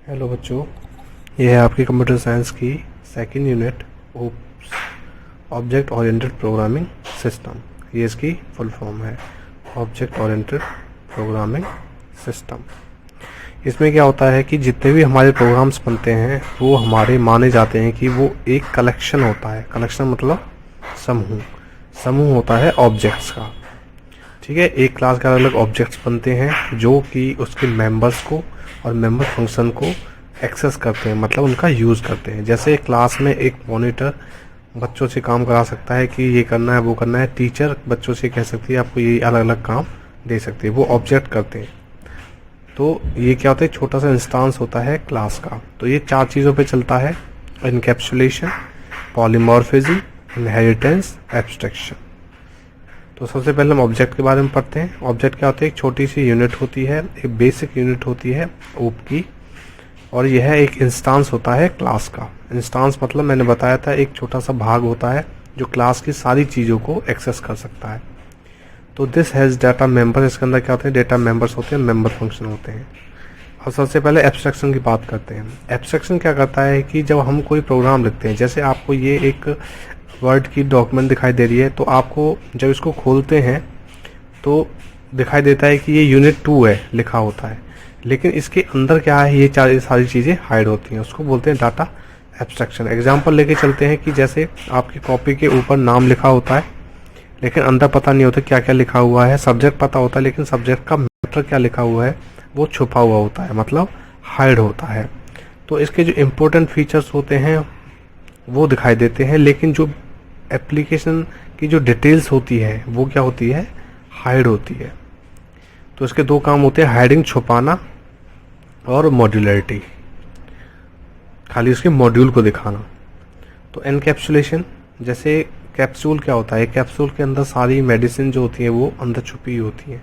Hello बच्चों, ये है आपकी कंप्यूटर साइंस की second unit object oriented programming system. ये इसकी फुल फॉर्म है, ऑब्जेक्ट ओरिएंटेड प्रोग्रामिंग सिस्टम। इसमें क्या होता है कि जितने भी हमारे प्रोग्राम्स बनते हैं वो हमारे माने जाते हैं कि वो एक कलेक्शन होता है। कलेक्शन मतलब समूह होता है ऑब्जेक्ट्स का। ठीक है, एक क्लास के अलग अलग ऑब्जेक्ट्स बनते हैं जो कि उसके मेंबर्स को और मेंबर फंक्शन को एक्सेस करते हैं, मतलब उनका यूज़ करते हैं। जैसे क्लास में एक मॉनिटर बच्चों से काम करा सकता है कि ये करना है वो करना है, टीचर बच्चों से कह सकती है आपको ये अलग अलग काम दे सकती है, वो ऑब्जेक्ट करते हैं। तो ये क्या होता है, छोटा सा इंस्टांस होता है क्लास का। तो ये 4 चीज़ों पे चलता है: इनकैप्सुलेशन, पॉलीमॉर्फिज्म, इनहेरिटेंस, एब्स्ट्रैक्शन। तो सबसे पहले हम ऑब्जेक्ट के बारे में पढ़ते हैं। ऑब्जेक्ट क्या होता है, एक छोटी सी यूनिट होती है, एक बेसिक यूनिट होती है ओप की, और यह एक इंस्टांस होता है क्लास का। इंस्टांस मतलब मैंने बताया था एक छोटा सा भाग होता है जो क्लास की सारी चीज़ों को एक्सेस कर सकता है। तो दिस हैज़ डाटा मेंबर, इसके अंदर क्या होते हैं, डेटा मेंबर्स होते हैं, मेंबर फंक्शन होते हैं। और सबसे पहले एब्स्ट्रैक्शन की बात करते हैं। एब्स्ट्रैक्शन क्या करता है कि जब हम कोई प्रोग्राम लिखते हैं, जैसे आपको ये एक वर्ड की डॉक्यूमेंट दिखाई दे रही है, तो आपको जब इसको खोलते हैं तो दिखाई देता है कि ये यूनिट 2 है लिखा होता है, लेकिन इसके अंदर क्या है, ये सारी चीज़ें हाइड होती हैं। उसको बोलते हैं डाटा एब्स्ट्रैक्शन। एग्जांपल लेके चलते हैं कि जैसे आपकी कॉपी के ऊपर नाम लिखा होता है, लेकिन अंदर पता नहीं होता क्या क्या लिखा हुआ है। सब्जेक्ट पता होता है, लेकिन सब्जेक्ट का मैटर क्या लिखा हुआ है वो छुपा हुआ होता है, मतलब हाइड होता है। तो इसके जो इम्पोर्टेंट फीचर्स होते हैं वो दिखाई देते हैं, लेकिन जो एप्लीकेशन की जो डिटेल्स होती है वो क्या होती है, हाइड होती है। तो इसके 2 काम होते हैं, हाइडिंग छुपाना और मॉड्यूलरिटी, खाली उसके मॉड्यूल को दिखाना। तो एनकैप्सुलेशन, जैसे कैप्सूल क्या होता है, कैप्सूल के अंदर सारी मेडिसिन जो होती है वो अंदर छुपी हुई होती है।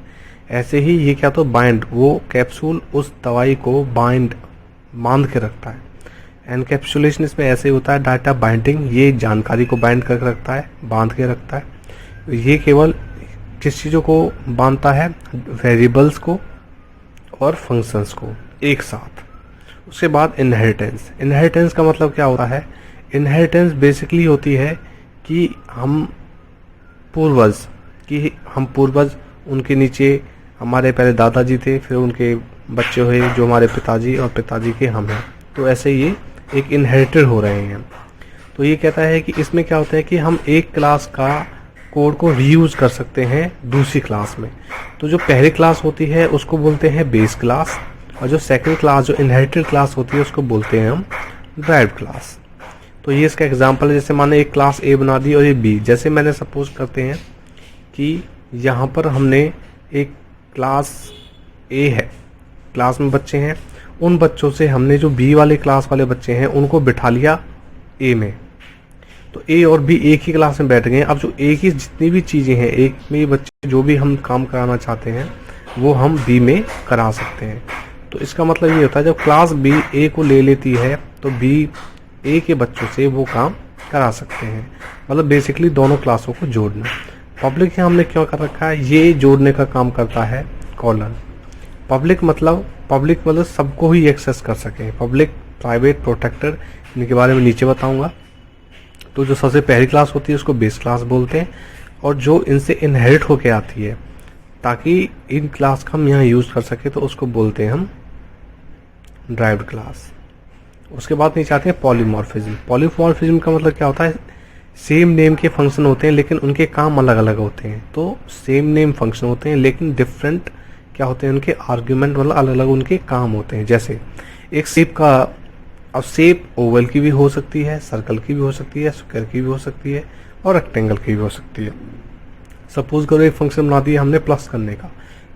ऐसे ही ये क्या, तो बाइंड, वो कैप्सूल उस दवाई को बांध के रखता है। एनकैप्सुलेशन इसमें ऐसे होता है, डाटा बाइंडिंग, ये जानकारी को बाइंड करके रखता है, बांध के रखता है। ये केवल किस चीज़ों को बांधता है, वेरिएबल्स को और फंक्शंस को एक साथ। उसके बाद इनहेरिटेंस। इनहेरिटेंस का मतलब क्या होता है, इनहेरिटेंस बेसिकली होती है कि हम पूर्वज उनके नीचे हमारे पहले दादाजी थे, फिर उनके बच्चे हुए जो हमारे पिताजी, और पिताजी के हम हैं। तो ऐसे ये एक इनहेरिटेड हो रहे हैं। तो ये कहता है कि इसमें क्या होता है कि हम एक क्लास का कोड को रीयूज कर सकते हैं दूसरी क्लास में। तो जो पहली क्लास होती है उसको बोलते हैं बेस क्लास, और जो सेकंड क्लास, जो इनहेरिटेड क्लास होती है, उसको बोलते हैं हम ड्राइव्ड क्लास। तो ये इसका एग्जांपल है, जैसे माने एक क्लास ए बना दी और ये बी। जैसे मैंने सपोज करते हैं कि यहाँ पर हमने एक क्लास ए है, क्लास में बच्चे हैं, उन बच्चों से हमने जो बी वाले क्लास वाले बच्चे हैं उनको बिठा लिया ए में। तो ए और बी एक ही क्लास में बैठ गए। अब जो ए की जितनी भी चीज़ें हैं, एक में बच्चे जो भी हम काम कराना चाहते हैं वो हम बी में करा सकते हैं। तो इसका मतलब ये होता है जब क्लास बी ए को ले लेती है तो बी ए के बच्चों से वो काम करा सकते हैं। मतलब बेसिकली दोनों क्लासों को जोड़ना। पब्लिक यहाँ हमने क्यों कर रखा है, ये जोड़ने का काम करता है कॉलन। पब्लिक मतलब सबको ही एक्सेस कर सके। पब्लिक, प्राइवेट, प्रोटेक्टेड, इनके बारे में नीचे बताऊंगा। तो जो सबसे पहली क्लास होती है उसको बेस क्लास बोलते हैं, और जो इनसे इनहेरिट होके आती है ताकि इन क्लास का हम यहाँ यूज़ कर सके तो उसको बोलते हैं हम ड्राइव्ड क्लास। उसके बाद नीचे आते हैं पॉलीमॉर्फिज्म। पॉलीमॉर्फिज्म का मतलब क्या होता है, सेम नेम के फंक्शन होते हैं लेकिन उनके काम अलग अलग होते हैं। तो सेम नेम फंक्शन होते हैं लेकिन डिफरेंट क्या होते हैं, उनके आर्ग्यूमेंट, मतलब अलग अलग उनके काम होते हैं। जैसे एक शेप का, अब शेप ओवल की भी हो सकती है, सर्कल की भी हो सकती है, स्क्वायर की भी हो सकती है, और रेक्टेंगल की भी हो सकती है। सपोज करो एक फंक्शन बना दिया हमने प्लस करने का,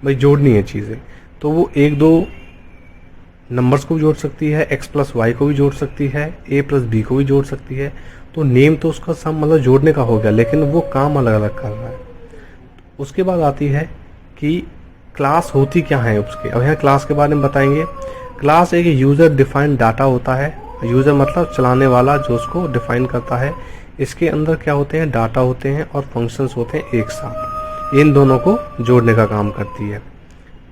भाई जोड़नी है चीज़ें, तो वो 1-2 नंबर्स को भी जोड़ सकती है, x प्लस वाई को भी जोड़ सकती है, a प्लस बी को भी जोड़ सकती है। तो नेम तो उसका सब मतलब जोड़ने का हो गया, लेकिन वो काम अलग अलग कर रहा है। उसके बाद आती है कि क्लास होती क्या है उसके। अब यहाँ क्लास के बारे में बताएंगे। क्लास एक यूज़र डिफाइंड डाटा होता है। यूज़र मतलब चलाने वाला जो उसको डिफाइन करता है। इसके अंदर क्या होते हैं, डाटा होते हैं और फंक्शंस होते हैं एक साथ, इन दोनों को जोड़ने का काम करती है।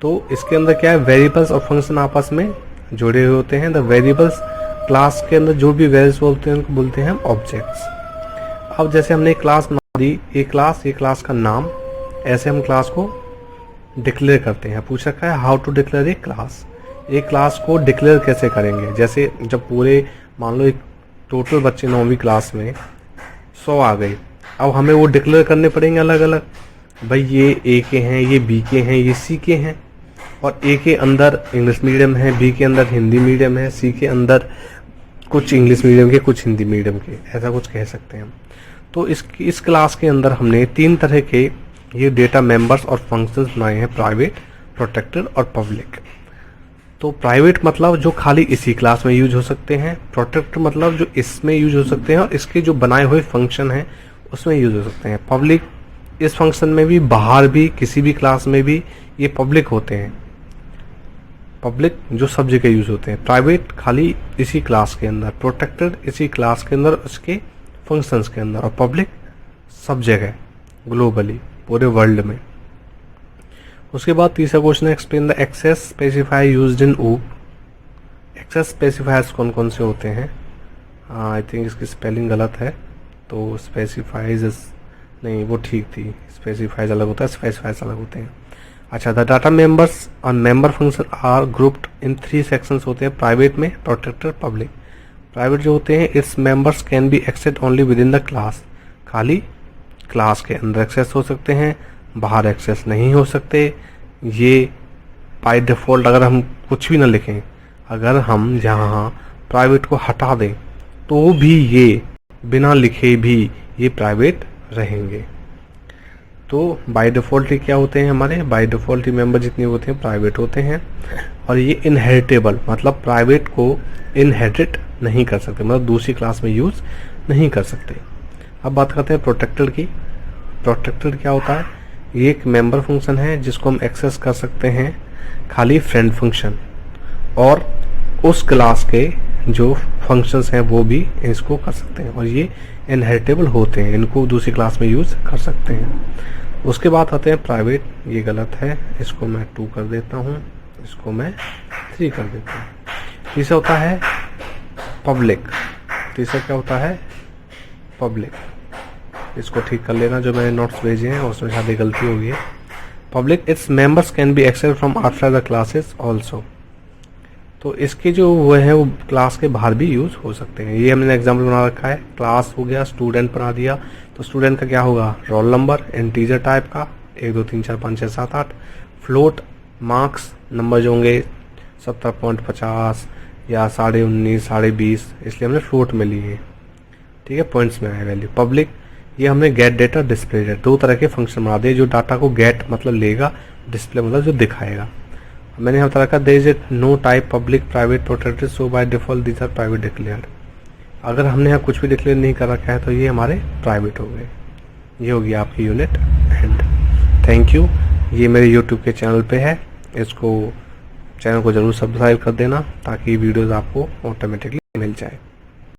तो इसके अंदर क्या है, वेरिएबल्स और फंक्शन आपस में जुड़े हुए होते हैं। द वेरिएबल्स, क्लास के अंदर जो भी वेरिएबल्स बोलते हैं उनको बोलते हैं हम ऑब्जेक्ट्स। अब जैसे हमने क्लास नाम दी, ये क्लास का नाम, ऐसे हम क्लास को डिक्लेयर करते हैं। पूछ रखा है how to declare a class, एक क्लास को डिक्लेयर कैसे करेंगे। जैसे जब पूरे मान लो एक टोटल बच्चे 9वीं क्लास में 100 आ गए, अब हमें वो डिक्लेयर करने पड़ेंगे अलग अलग, भाई ये ए के हैं, ये बी के हैं, ये सी के हैं, और ए के अंदर इंग्लिश मीडियम है, बी के अंदर हिंदी मीडियम है, सी के अंदर कुछ इंग्लिश मीडियम के कुछ हिंदी मीडियम के, ऐसा कुछ कह सकते हैं हम। तो इस क्लास के अंदर हमने 3 तरह के ये डेटा मेंबर्स और फंक्शंस बनाए हैं, प्राइवेट, प्रोटेक्टेड और पब्लिक। तो प्राइवेट मतलब जो खाली इसी क्लास में यूज हो सकते हैं, प्रोटेक्टेड मतलब जो इसमें यूज हो सकते हैं और इसके जो बनाए हुए फंक्शन हैं उसमें यूज हो सकते हैं। पब्लिक इस फंक्शन में भी, बाहर भी, किसी भी क्लास में भी ये पब्लिक होते हैं। पब्लिक जो सब जगह यूज होते हैं, प्राइवेट खाली इसी क्लास के अंदर, प्रोटेक्टेड इसी क्लास के अंदर उसके फंक्शंस के अंदर, और पब्लिक सब जगह ग्लोबली पूरे वर्ल्ड में। उसके बाद तीसरा क्वेश्चन है explain the access specifier used in OOP. Access specifiers कौन कौन से होते हैं? आई थिंक इसकी स्पेलिंग गलत है, तो स्पेसिफाइज नहीं, वो ठीक थी, स्पेसिफाइज अलग होता है, स्पेसिफायर्स अलग होते हैं। अच्छा, द डाटा मेंबर्स और member function are grouped in 3 sections होते हैं, प्राइवेट में, प्रोटेक्टेड, पब्लिक। प्राइवेट जो होते हैं, its members can be access only within the class, खाली क्लास के अंदर एक्सेस हो सकते हैं, बाहर एक्सेस नहीं हो सकते। ये बाय डिफ़ॉल्ट अगर हम कुछ भी ना लिखें, अगर हम यहाँ प्राइवेट को हटा दें तो भी ये बिना लिखे भी ये प्राइवेट रहेंगे। तो बाय डिफ़ॉल्ट क्या होते हैं हमारे, बाय डिफ़ॉल्ट मेंबर जितने होते हैं प्राइवेट होते हैं, और ये इनहेरिटेबल मतलब प्राइवेट को इनहेरिट नहीं कर सकते, मतलब दूसरी क्लास में यूज़ नहीं कर सकते। अब बात करते हैं प्रोटेक्टेड की। प्रोटेक्टेड क्या होता है? ये एक मेंबर फंक्शन है जिसको हम एक्सेस कर सकते हैं खाली फ्रेंड फंक्शन, और उस क्लास के जो फंक्शंस हैं वो भी इसको कर सकते हैं, और ये इनहेरिटेबल होते हैं, इनको दूसरी क्लास में यूज़ कर सकते हैं। उसके बाद आते हैं प्राइवेट, ये गलत है, इसको मैं 2 कर देता हूँ, इसको मैं 3 कर देता हूँ। तीसरा होता है पब्लिक। तीसरा क्या होता है? पब्लिक। इसको ठीक कर लेना, जो मैंने नोट्स भेजे हैं उसमें शायद गलती हो गई है। Public, its members can be access from outside the classes also. तो इसके जो वो है वो क्लास के बाहर भी यूज़ हो सकते हैं। ये हमने एग्जाम्पल बना रखा है, क्लास हो गया, स्टूडेंट बना दिया, तो स्टूडेंट का क्या होगा? रोल नंबर, इंटीजर टाइप का 1 2 3 4 5 6 7 8, फ्लोट मार्क्स नंबर जो होंगे 70.50 या 19.5 20.5, इसलिए हमने फ्लोट में लिए हैं, ठीक है, पॉइंट्स में आए वैल्यू। पब्लिक, ये हमने गेट डेटा, डिस्प्ले डेटा, 2 तरह के फंक्शन बना दिए, जो डाटा को गेट मतलब लेगा, डिस्प्ले मतलब जो दिखाएगा। मैंने यहाँ रखा there is no type public, private, protected, so by default these are private declared. अगर हमने यहाँ कुछ भी डिक्लेयर नहीं कर रखा है तो ये हमारे प्राइवेट हो गए। ये होगी आपकी यूनिट एंड। Thank you. ये मेरे यूट्यूब के चैनल पे है, इसको चैनल को ज़रूर सब्सक्राइब कर देना ताकि वीडियोज़ आपको ऑटोमेटिकली मिल जाए।